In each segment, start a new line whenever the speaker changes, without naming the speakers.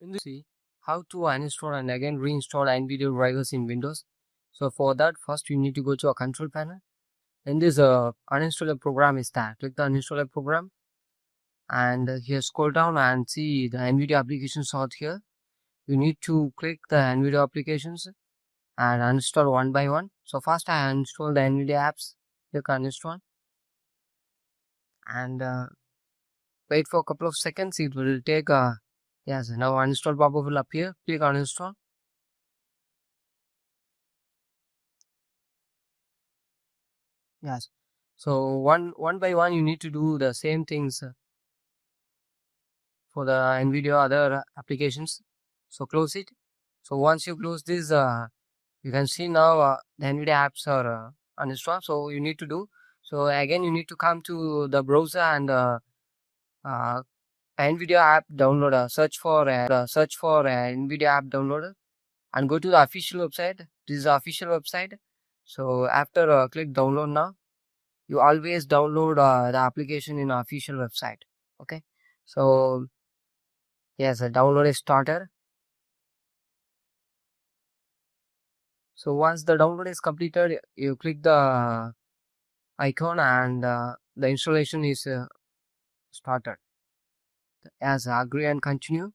In this, see how to uninstall and again reinstall NVIDIA drivers in Windows. So for that, first you need to go to a control panel. In this uninstall a program is that. Click the uninstall a program, and here scroll down and see the NVIDIA applications out here. You need to click the NVIDIA applications and uninstall one by one. So first I uninstall the NVIDIA apps. Click uninstall and wait for a couple of seconds. It will take yes, now uninstall pop-up will appear. Click uninstall. Yes. So one by one you need to do the same things for the NVIDIA other applications. So close it. So once you close this, you can see now the NVIDIA apps are uninstalled. So you need to do. So again, you need to come to the browser and uh, NVIDIA app downloader. Search for NVIDIA app downloader and go to the official website. This is the official website. So after click download now, you always download the application in official website. Okay. So yes, the download is started. So once the download is completed, you click the icon and the installation is started. As agree and continue.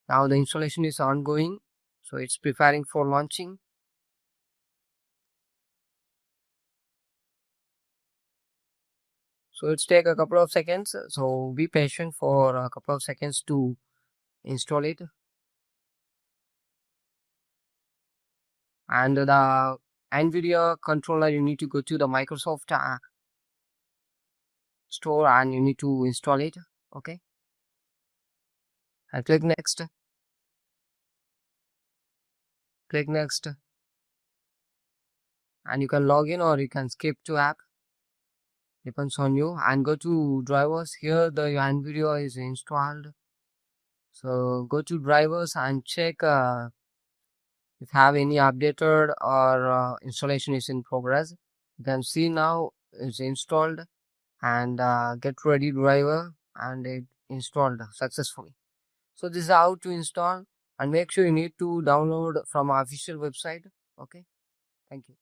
Now the installation is ongoing. So it's preparing for launching. So it's take a couple of seconds. So be patient for a couple of seconds to install it. And the NVIDIA controller, you need to go to the Microsoft store and you need to install it. Okay. And click next. Click next. And you can log in or you can skip to app. Depends on you. And go to drivers. Here the NVIDIA is installed. So go to drivers and check if have any updated or installation is in progress. You can see now it's installed and get ready driver and it installed successfully. So this is how to install, and make sure you need to download from our official website. Okay, thank you.